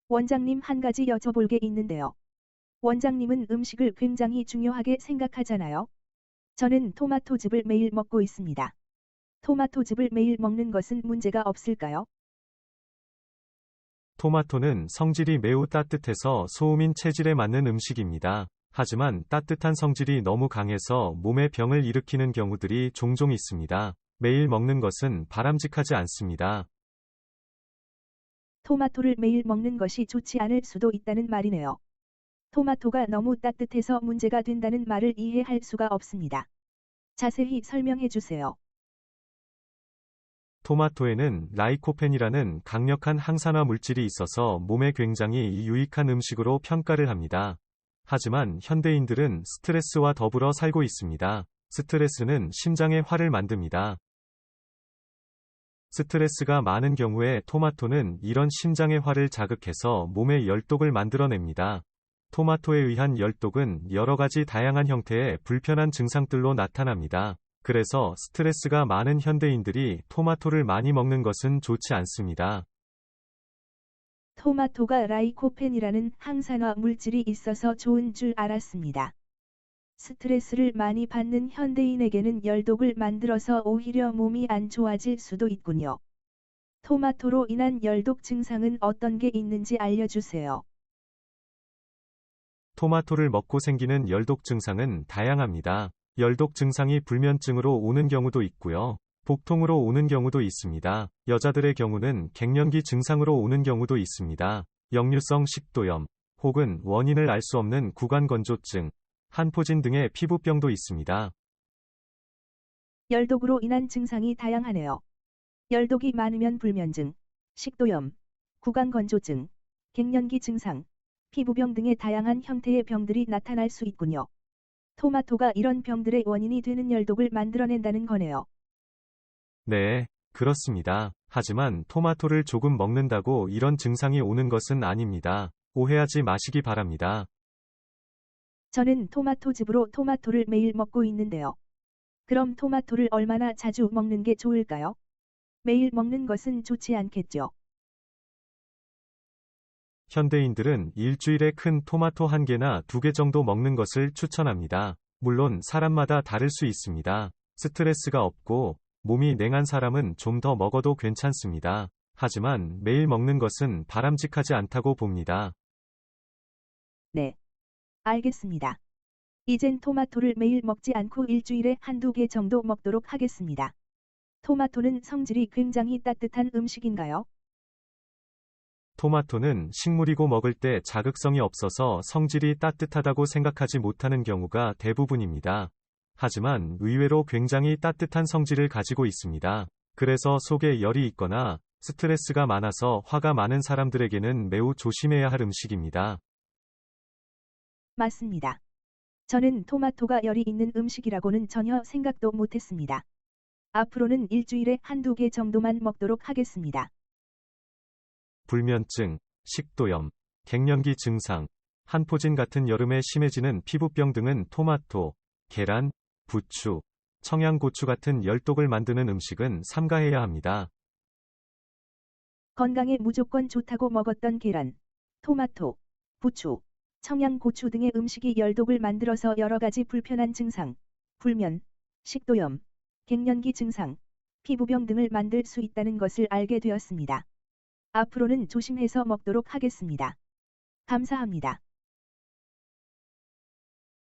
원장님, 한 가지 여쭤볼 게 있는데요. 원장님은 음식을 굉장히 중요하게 생각하잖아요. 저는 토마토즙을 매일 먹고 있습니다. 토마토즙을 매일 먹는 것은 문제가 없을까요? 토마토는 성질이 매우 따뜻해서 소음인 체질에 맞는 음식입니다. 하지만 따뜻한 성질이 너무 강해서 몸에 병을 일으키는 경우들이 종종 있습니다. 매일 먹는 것은 바람직하지 않습니다. 토마토를 매일 먹는 것이 좋지 않을 수도 있다는 말이네요. 토마토가 너무 따뜻해서 문제가 된다는 말을 이해할 수가 없습니다. 자세히 설명해 주세요. 토마토에는 라이코펜이라는 강력한 항산화 물질이 있어서 몸에 굉장히 유익한 음식으로 평가를 합니다. 하지만 현대인들은 스트레스와 더불어 살고 있습니다. 스트레스는 심장에 화를 만듭니다. 스트레스가 많은 경우에 토마토는 이런 심장의 화를 자극해서 몸에 열독을 만들어냅니다. 토마토에 의한 열독은 여러 가지 다양한 형태의 불편한 증상들로 나타납니다. 그래서 스트레스가 많은 현대인들이 토마토를 많이 먹는 것은 좋지 않습니다. 토마토가 라이코펜이라는 항산화 물질이 있어서 좋은 줄 알았습니다. 스트레스를 많이 받는 현대인에게는 열독을 만들어서 오히려 몸이 안 좋아질 수도 있군요. 토마토로 인한 열독 증상은 어떤 게 있는지 알려주세요. 토마토를 먹고 생기는 열독 증상은 다양합니다. 열독 증상이 불면증으로 오는 경우도 있고요. 복통으로 오는 경우도 있습니다. 여자들의 경우는 갱년기 증상으로 오는 경우도 있습니다. 역류성 식도염, 혹은 원인을 알 수 없는 구강건조증, 한포진 등의 피부병도 있습니다. 열독으로 인한 증상이 다양하네요. 열독이 많으면 불면증, 식도염, 구강건조증, 갱년기 증상, 피부병 등의 다양한 형태의 병들이 나타날 수 있군요. 토마토가 이런 병들의 원인이 되는 열독을 만들어낸다는 거네요. 네, 그렇습니다. 하지만 토마토를 조금 먹는다고 이런 증상이 오는 것은 아닙니다. 오해하지 마시기 바랍니다. 저는 토마토즙으로 토마토를 매일 먹고 있는데요. 그럼 토마토를 얼마나 자주 먹는 게 좋을까요? 매일 먹는 것은 좋지 않겠죠. 현대인들은 일주일에 큰 토마토 1개나 2개 정도 먹는 것을 추천합니다. 물론 사람마다 다를 수 있습니다. 스트레스가 없고 몸이 냉한 사람은 좀 더 먹어도 괜찮습니다. 하지만 매일 먹는 것은 바람직하지 않다고 봅니다. 네, 알겠습니다. 이젠 토마토를 매일 먹지 않고 일주일에 한두 개 정도 먹도록 하겠습니다. 토마토는 성질이 굉장히 따뜻한 음식인가요? 토마토는 식물이고 먹을 때 자극성이 없어서 성질이 따뜻하다고 생각하지 못하는 경우가 대부분입니다. 하지만 의외로 굉장히 따뜻한 성질을 가지고 있습니다. 그래서 속에 열이 있거나 스트레스가 많아서 화가 많은 사람들에게는 매우 조심해야 할 음식입니다. 맞습니다. 저는 토마토가 열이 있는 음식이라고는 전혀 생각도 못했습니다. 앞으로는 일주일에 한두 개 정도만 먹도록 하겠습니다. 불면증, 식도염, 갱년기 증상, 한포진 같은 여름에 심해지는 피부병 등은 토마토, 계란, 부추, 청양고추 같은 열독을 만드는 음식은 삼가해야 합니다. 건강에 무조건 좋다고 먹었던 계란, 토마토, 부추, 청양고추 등의 음식이 열독을 만들어서 여러 가지 불편한 증상, 불면, 식도염, 갱년기 증상, 피부병 등을 만들 수 있다는 것을 알게 되었습니다. 앞으로는 조심해서 먹도록 하겠습니다. 감사합니다.